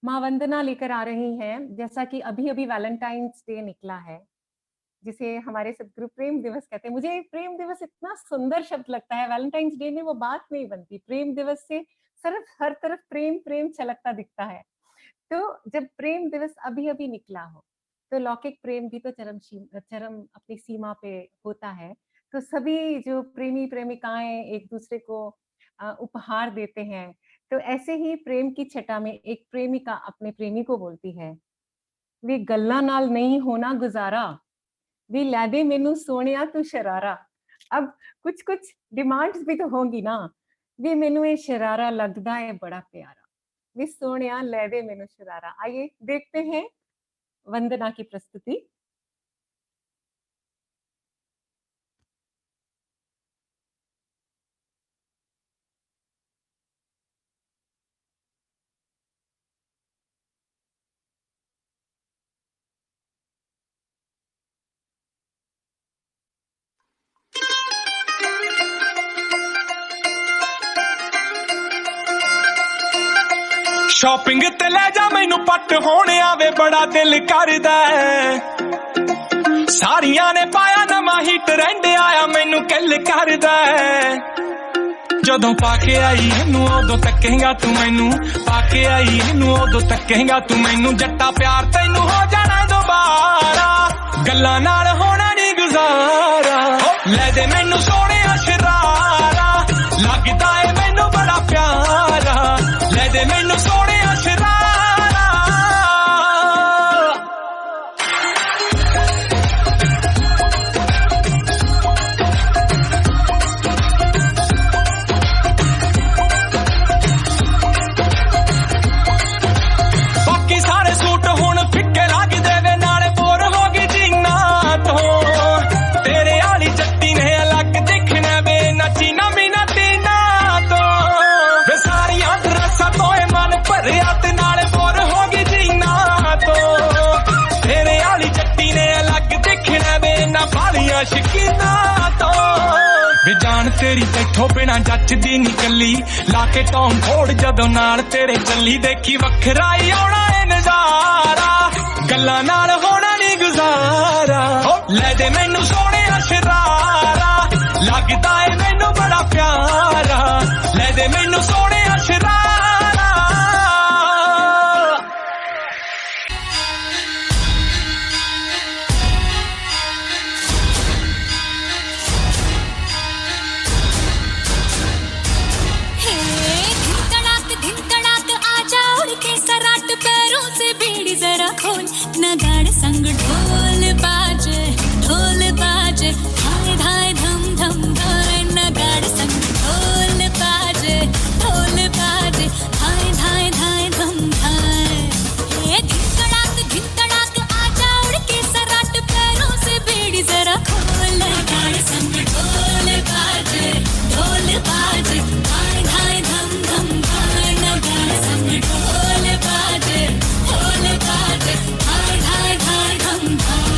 माँ वंदना लेकर आ रही हैं, जैसा कि अभी-अभी वैलेंटाइन्स डे निकला है, जिसे हमारे सद्गुरु प्रेम दिवस कहते हैं। मुझे प्रेम दिवस इतना सुंदर शब्द लगता है, वैलेंटाइन्स डे में वो बात नहीं बनती। प्रेम दिवस से सिर्फ हर तरफ प्रेम, प्रेम छलकता दिखता है। तो जब प्रेम दिवस अभी-अभी निकला हो, तो लौकिक प्रेम भी तो चरम अपनी सीमा पे होता है। तो सभी जो प्रेमी-प्रेमिकाएँ एक-दूसरे को उपहार देते हैं, तो ऐसे ही प्रेम की छटा में एक प्रेमिका अपने प्रेमी को बोलती है, "वे गल्लां नाल नहीं होना गुज़ारा, वे लै दे मैनू सोहणिया तू शरारा।" अब कुछ-कुछ डिमांड्स भी तो होंगी ना, "वे मैनू ये शरारा लगदा है बड़ा प्यारा, वे सोहणिया लै दे मैनू शरारा।" आइए देखते हैं वंदना की प्रस्तुति। ਸ਼ਾਪਿੰਗ ਤੇ ਲੈ ਜਾ ਮੈਨੂੰ ਪੱਟ ਹੋਣੇ ਆਵੇ ਬੜਾ ਦਿਲ ਕਰਦਾ ਸਾਰੀਆਂ ਨੇ ਪਾਇਆ ਨਵਾਂ ਹੀ ਟ੍ਰੈਂਡ ਆਇਆ ਮੈਨੂੰ ਕਿੱਲ ਕਰਦਾ ਜਦੋਂ ਪਾ ਕੇ ਆਈ ਇਹਨੂੰ ਉਦੋਂ ਤੱਕੇਗਾ ਤੂੰ ਮੈਨੂੰ ਪਾ ਕੇ ਆਈ ਇਹਨੂੰ ਉਦੋਂ ਤੱਕੇਗਾ ਤੂੰ ਮੈਨੂੰ ਜੱਟਾ ਪਿਆਰ ਤੈਨੂੰ ਹੋ ਜਾਣਾ ਦੁਬਾਰਾ ਗੱਲਾਂ ਨਾਲ ਹੋਣਾ ਨਹੀਂ ਗੁਜ਼ਾਰਾ ਲੈ ਦੇ ਮੈਨੂੰ ਸੋਹਣਿਆ ਸ਼ਰਾਰਾ ਲੱਗਦਾ ਏ ਮੈਨੂੰ ਬੜਾ ਪਿਆਰਾ ਲੈ ਦੇ ਮੈਨੂੰ ਸੋਹਣਿਆ ਸ਼ਰਾਰਾ ਬਾਕੀ ਸਾਰੇ ਸੂਟ ਹੁਣ ਫਿੱਕੇ ਲੱਗਦੇ ਵੇ ਨਾਲੇ ਬੋਰ ਹੋ ਗਈ ਜੀਨਾ ਤੋਂ ਤੇਰੇ ਵਾਲੀ ਜੱਟੀ ਨੇ ਅਲੱਗ ਦਿਖਣਾ ਵੇ ਨੱਚੀ ਨਾ ਮੀਨਾ ਤੀਨਾ ਤੋਂ ਵੇ ਸਾਰੀਆਂ ਡਰੈਸਾਂ ਤੋਂ ਇਹ ਮਨ ਭਰਿਆ ਤੇ ਨਾਲੇ ਬੋਰ ਹੋ ਗਈ ਜੀਨਾ ਤੋਂ ਤੇਰੇ ਵਾਲੀ ਜੱਟੀ ਨੇ ਅਲੱਗ ਦਿਖਣਾ ਵੇ ਨਾ ਬਾਲੀਆਂ ਸ਼ਕੀਨਾ ਤੋਂ ਵੇ ਜਾਨ ਤੇਰੀ ਤੈਥੋਂ ਬਿਨਾ ਜੱਚਦੀ ਨੀ ਕੱਲੀ ਲਾ ਕੇ ਟੌਮ ਫੋੜ ਜਦੋਂ ਨਾਲ ਤੇਰੇ ਚੱਲੀ ਦੇਖੀ ਵੱਖਰਾ ਹੀ ਆਉਣਾ ਏ ਨਜ਼ਾਰਾ ਗੱਲਾਂ ਨਾਲ ਹੋਣਾ ਨੀ ਗੁਜ਼ਾਰਾ ਲੈ ਦੇ ਮੈਨੂੰ ਸੋਹਣਿਆ ਸ਼ਰਾਰਾ ਲੱਗਦਾ ਏ ਮੈਨੂੰ ਬੜਾ ਪਿਆਰਾ ਲੈ ਦੇ ਮੈਨੂੰ ਸੋਹਣਿਆ ਸ਼ਰਾਰਾ धिन तड़ाक आजा उड़ के सराट पैरों से बीड़ी जरा खोल नगाड़ संग ढोल बाजे हाय धाय धम धम धाय नगाड़ संग ढोल बाजे हाय धाय धाय धम धाय ये धिन तड़ाक आजा उड़ के सराट पैरों से बीड़ी जरा खोल नगाड़ संग ढोल बाजे हाय धाय धम धम धाय नगाड़ संग ढोल बाजे हाय धाय धाय धम धाय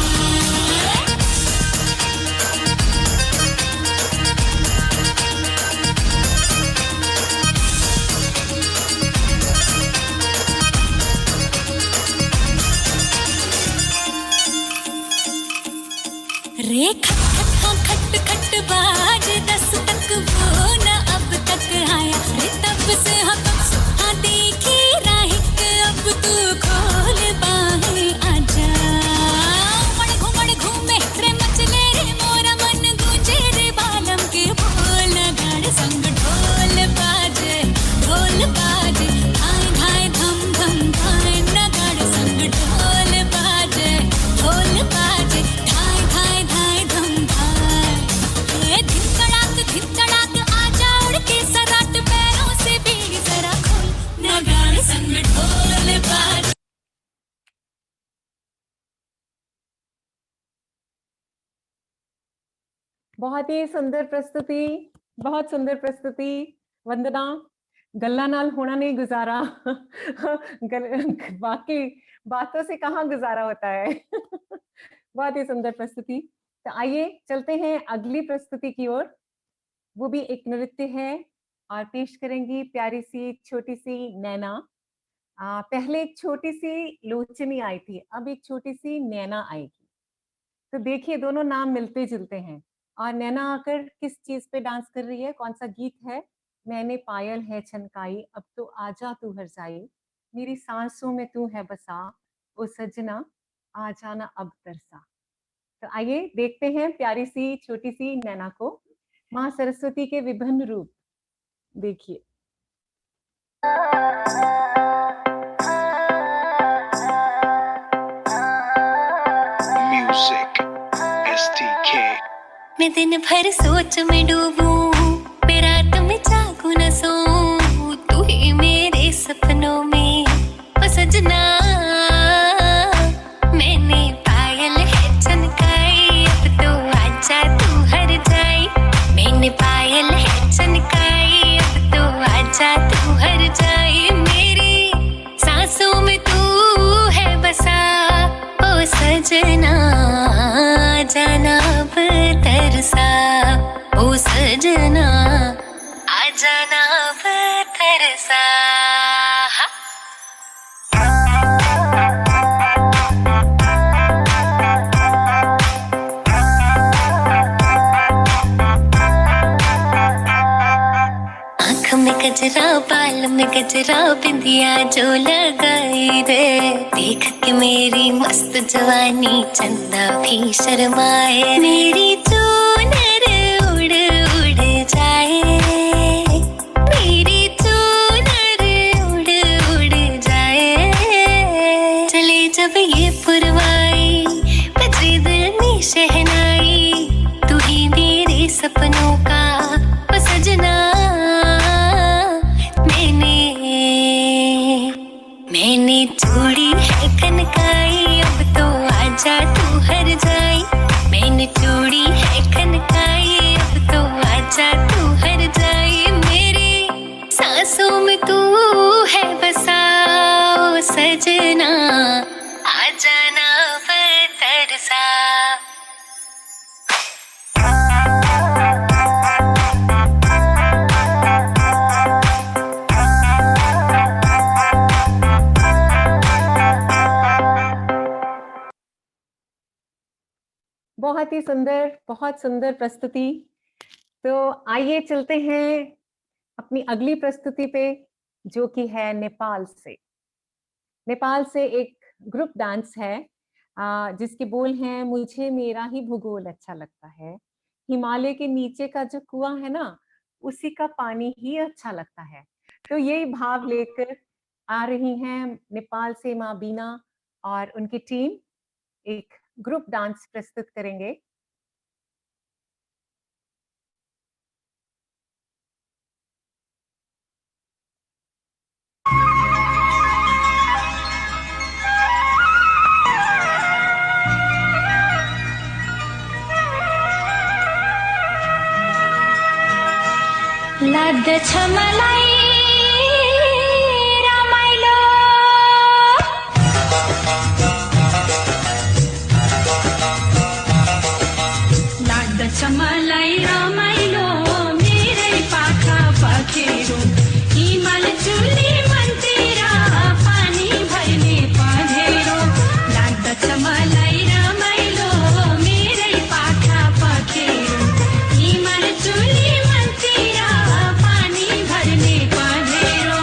रे खट खट बाज 10 तक वो न अब तक आया रे तब से हाँ देखी राहिक अब तू खोल बाहें आजा घुमड़ घूमे रे मचले रे मोरा मन गूंजे रे बालम के बोल गाड़ संग ढोल बाजे हाय धाय धम धम धाय नगाड़ संग ढोल बाजे हाय धाय धाय धम धाय ये धिन तड़ाक आजा उड़ के सराट पैरों से बीड़ी जरा खोल नगाड़ संग ढोल बाजे बहुत ही सुंदर प्रस्तुति, बहुत सुंदर प्रस्तुति वंदना। गल्ला नाल होना नहीं गुजारा बाकी बातों से कहाँ गुजारा होता है बहुत ही सुंदर प्रस्तुति। तो आइए चलते हैं अगली प्रस्तुति की ओर। वो भी एक नृत्य है और पेश करेंगी प्यारी सी छोटी सी नैना। पहले एक छोटी सी लोचनी आई थी, अब एक छोटी सी नैना आएगी। तो देखिए दोनों नाम मिलते जुलते हैं। और नैना आकर किस चीज पे डांस कर रही है, कौन सा गीत है? मैंने पायल है छनकाई, अब तो आजा तू हर जाई, मेरी सांसों में तू है बसा, ओ सजना आ जाना अब तरसा। तो आइए देखते हैं प्यारी सी छोटी सी नैना को। माँ सरस्वती के विभिन्न रूप देखिए। Music, STK. मैं दिन भर सोच में डूबूं, मैं रात में जागूं न सोऊं, तू ही मेरे सपनों में ओ सजना। मैंने पायल है छनकाई, अब तो आजा तू हर जाई, मैंने पायल है छनकाई, अब तो आजा तू हर जाई, मेरी सांसों में तू है बसा, ओ सजना जाना अब तरसा, ओ सजना आ जाना अब तरसा। आँख में गजरा, बाल में गजरा, बिंदिया जो लगाई रे, देख के मेरी मस्त जवानी चंदा भी शर्माए, मेरी चूनर उड़ उड़ जाए, मेरी चूनर उड़ उड़ जाए, चले जब ये पुरवाई, बजे दिल में शहनाई, तू ही मेरे सपनों का ओ सजना। मैंने चूड़ी है खनकाई, अब तो आजा तू हर जाई, मैंने चूड़ी है खनकाई, अब तो आजा तू हर जाई, मेरी सांसों में तू है बसा, ओ सजना आ जाना अब तरसा। बहुत ही सुंदर, बहुत सुंदर प्रस्तुति। तो आइए चलते हैं अपनी अगली प्रस्तुति पे, जो कि है नेपाल से। नेपाल से एक ग्रुप डांस है जिसके बोल हैं, मुझे मेरा ही भूगोल अच्छा लगता है, हिमालय के नीचे का जो कुआं है ना, उसी का पानी ही अच्छा लगता है। तो यही भाव लेकर आ रही हैं नेपाल से माँ बीना और उनकी टीम, एक ग्रुप डांस प्रस्तुत करेंगे। लाग्दछ मलाई रमाइलो, लाग्दछ मलाई रमाइलो, मेरै पाखा पखेरो, हिमाल चुली मनतिर पानी भर्ने पँधेरो, लाग्दछ मलाई रमाइलो, मेरै पाखा पखेरो, हिमाल चुली मनतिर पानी भर्ने पँधेरो।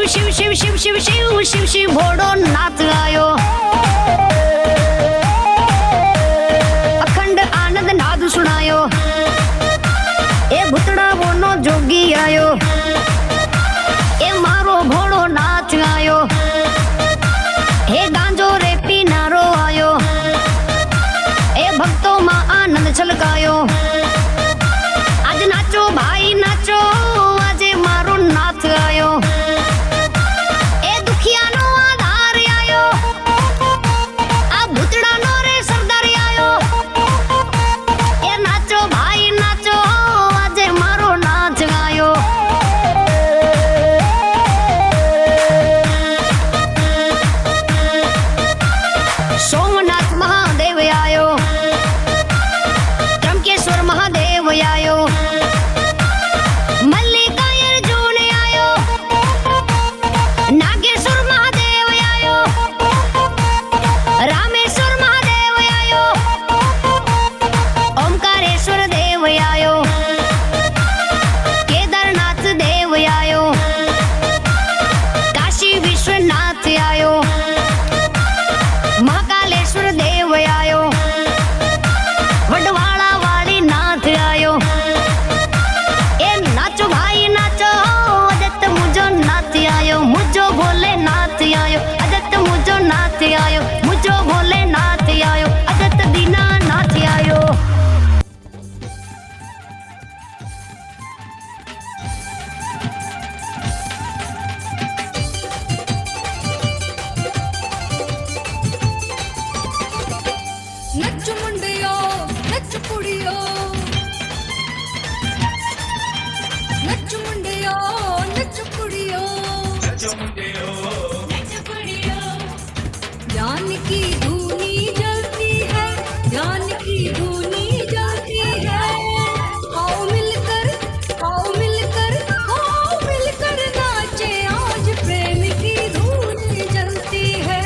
जोगी आयो ए मारो भोड़ो नाच आयो हे गांजो रे पीनारो आयो ए भक्तों मां आनंद छलकायो आज नाचो भाई नाचो आज मारो नाथ आयो ए दुखिया नो आधार आयो आ भूतड़ा नो रे सरदार आयो ए नाचो भाई नाचो आज मारो नाच आयो सोमनाथ महादेव आयो त्र्यंबकेश्वर महादेव आयो मल्लिकार्जुन आयो नागेश्वर महादेव आयो रामेश्वर महादेव आयो ओमकारेश्वर देव आयो केदारनाथ देव आयो काशी विश्वनाथ आयो महाकालेश्वर देव आयो वडवाड़ा वाली नाथ आयो ए नाचो भाई नाचो अजत मुझो नाथ आयो मुझो भोले नाथ आयो अजत मुझो नाथ आयो मुझो भोले नाथ आयो अजत दीना नाथ आयो नच मुंडियो नच कुड़ियो नच मुंडियो नच कुड़ियो ज्ञान की धूनी जलती है ज्ञान की धूनी जलती है आओ मिलकर नाचे आज प्रेम की धूनी जलती है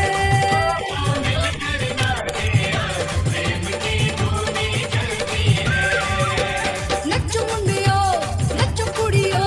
नच मुंडियो नच कुड़ियो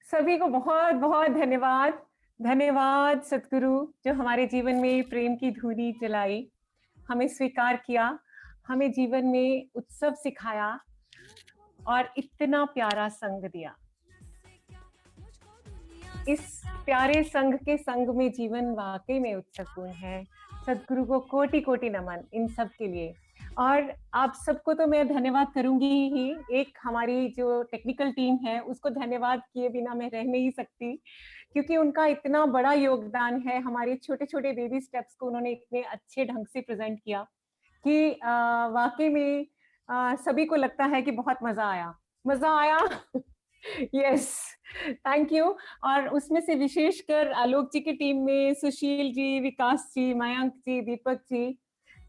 सभी को बहुत बहुत धन्यवाद। धन्यवाद सतगुरु, जो हमारे जीवन में प्रेम की धूनी जलाई, हमें स्वीकार किया, हमें जीवन में उत्सव सिखाया और इतना प्यारा संग दिया। इस प्यारे संग के संग में जीवन वाकई में उत्सवपूर्ण है। सतगुरु को कोटि कोटि नमन इन सब के लिए। और आप सबको तो मैं धन्यवाद करूंगी ही। एक हमारी जो टेक्निकल टीम है उसको धन्यवाद किए बिना मैं रह नहीं सकती, क्योंकि उनका इतना बड़ा योगदान है। हमारे छोटे छोटे बेबी स्टेप्स को उन्होंने इतने अच्छे ढंग से प्रेजेंट किया कि वाकई में सभी को लगता है कि बहुत मजा आया। Yes, thank you. और उसमें से विशेषकर आलोक जी की टीम में सुशील जी, विकास जी, मयंक जी, दीपक जी,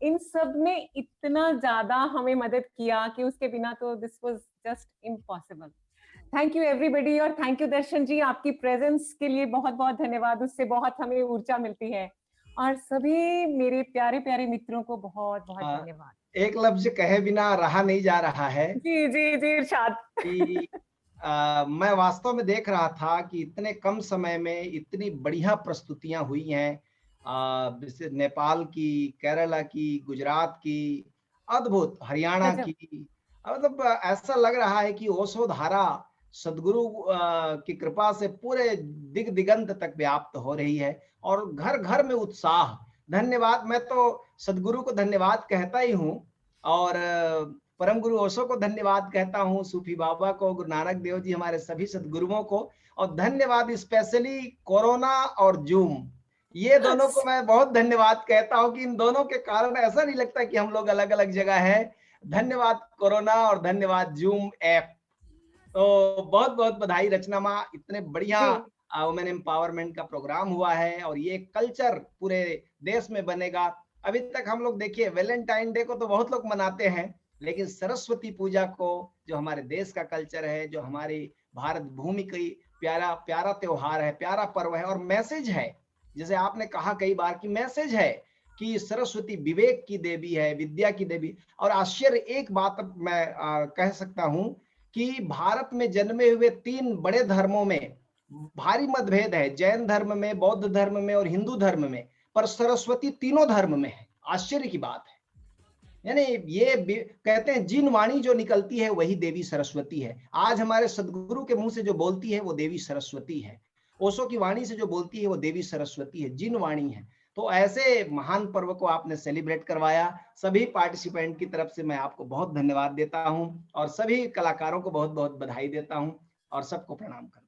इन सब ने इतना ज्यादा हमें मदद किया कि उसके बिना तो this was just impossible. Thank you everybody, और थैंक यू दर्शन जी, आपकी प्रेजेंस के लिए बहुत बहुत धन्यवाद। उससे बहुत हमें ऊर्जा मिलती है। और सभी मेरे प्यारे प्यारे मित्रों को बहुत बहुत धन्यवाद। एक लफ्ज कहे बिना रहा नहीं जा रहा है। जी जी जी, इरशाद। कि मैं वास्तव में देख रहा था कि इतने कम समय में इतनी बढ़िया प्रस्तुतियां हुई हैं, जैसे नेपाल की, केरला की, गुजरात की, अद्भुत, हरियाणा की। मतलब ऐसा लग रहा है कि ओशो धारा सदगुरु की कृपा से पूरे दिग दिगंत तक व्याप्त हो रही है और घर घर में उत्साह। धन्यवाद, मैं तो सदगुरु को धन्यवाद कहता ही हूँ और परम गुरु ओशो को धन्यवाद कहता हूँ, सूफी बाबा को, गुरु नानक देव जी, हमारे सभी सदगुरुओं को। और धन्यवाद स्पेशली कोरोना और जूम, ये दोनों को मैं बहुत धन्यवाद कहता हूँ कि इन दोनों के कारण ऐसा नहीं लगता कि हम लोग अलग अलग जगह है। धन्यवाद कोरोना और धन्यवाद जूम ऐप। तो बहुत बहुत बधाई रचना माँ, इतने बढ़िया वुमेन एम्पावरमेंट का प्रोग्राम हुआ है और ये कल्चर पूरे देश में बनेगा। अभी तक हम लोग देखिए वैलेंटाइन डे को तो बहुत लोग मनाते हैं, लेकिन सरस्वती पूजा को, जो हमारे देश का कल्चर है, जो हमारी भारत भूमि की प्यारा प्यारा त्योहार है, प्यारा पर्व है और मैसेज है, जैसे आपने कहा कई बार कि मैसेज है कि सरस्वती विवेक की देवी है, विद्या की देवी। और आश्चर्य एक बात मैं कह सकता हूं कि भारत में जन्मे हुए 3 बड़े धर्मों में भारी मतभेद है, जैन धर्म में, बौद्ध धर्म में और हिंदू धर्म में, पर सरस्वती तीनों धर्म में है। आश्चर्य की बात है। यानी ये कहते हैं जिन वाणी जो निकलती है वही देवी सरस्वती है। आज हमारे सदगुरु के मुंह से जो बोलती है वो देवी सरस्वती है। ओशो की वाणी से जो बोलती है वो देवी सरस्वती है, जिन वाणी है। तो ऐसे महान पर्व को आपने सेलिब्रेट करवाया। सभी पार्टिसिपेंट की तरफ से मैं आपको बहुत धन्यवाद देता हूं और सभी कलाकारों को बहुत बहुत बधाई देता हूं और सबको प्रणाम करता हूं।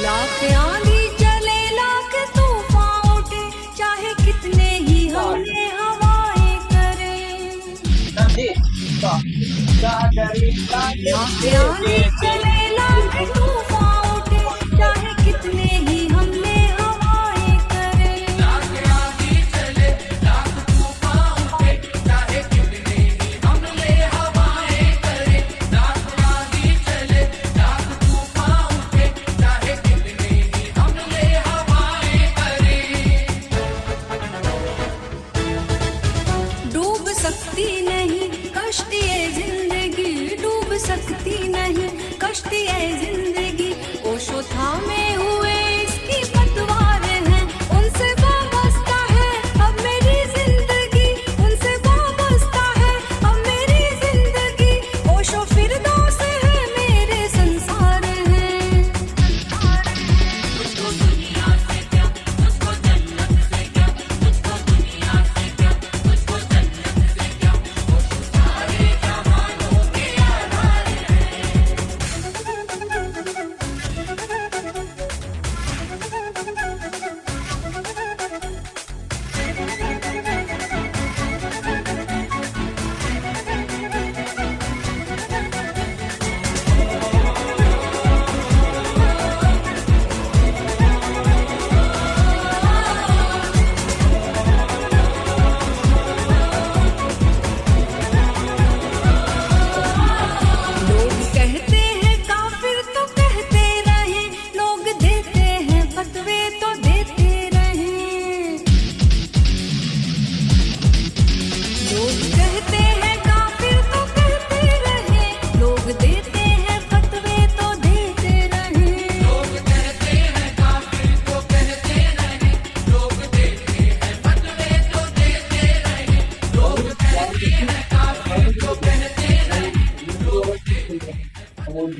लाख आंधी चले, लाख तूफान उठे, चाहे कितने ही हमले हवाएं करें। लाख आंधी चले, लाख तूफान उठे, चाहे कितने ही हमले हवाएं करें। लाख आंधी चले, लाख तूफान उठे, चाहे कितने ही हमले हवाएं करें। लाख आंधी चले, लाख तूफान उठे, चाहे कितने ही हमले हवाएं करें। डूब सकती नहीं कश्ती ये जिंदगी, डूब सकती नहीं कश्ती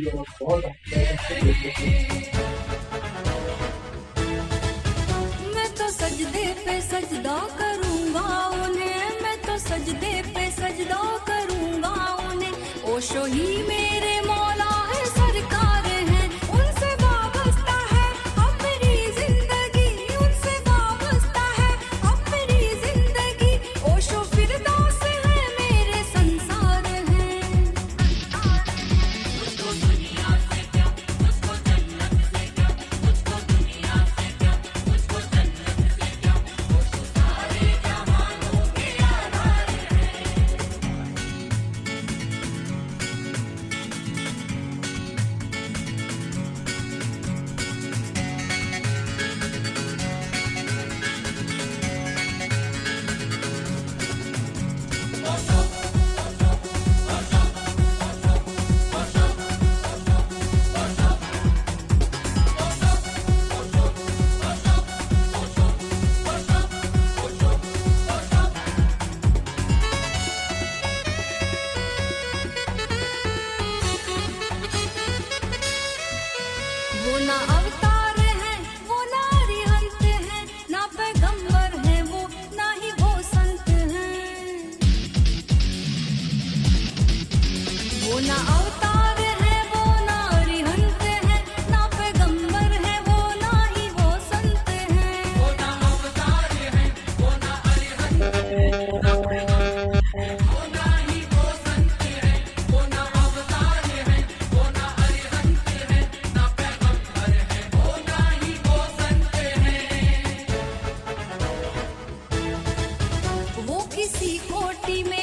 मैं तो सजदे पे सजदा करूंगा उन्हें, मैं तो सजदे पे सजदा करूंगा उन्हें। ओशो ही मेरे मौला है, सरकार है, उनसे वाबस्ता है अब मेरी जिंदगी, उनसे वाबस्ता है अब मेरी जिंदगी। ओशो फिरदौस है मेरे संसार है। वो ना अवतार है, वो ना अरिहंत है, ना पैगंबर है वो, ना ही वो संत है। वो ना अवतार है, वो ना अरिहंत है, ना पैगंबर है वो, ना ही वो संत है। वो ना अवतार है, वो ना अरिहंत है, ना पैगंबर है वो, ना ही वो संत है। वो ना अवतार है, वो ना अरिहंत है, ना पैगंबर है वो, ना ही वो संत है। वो किसी कोटि में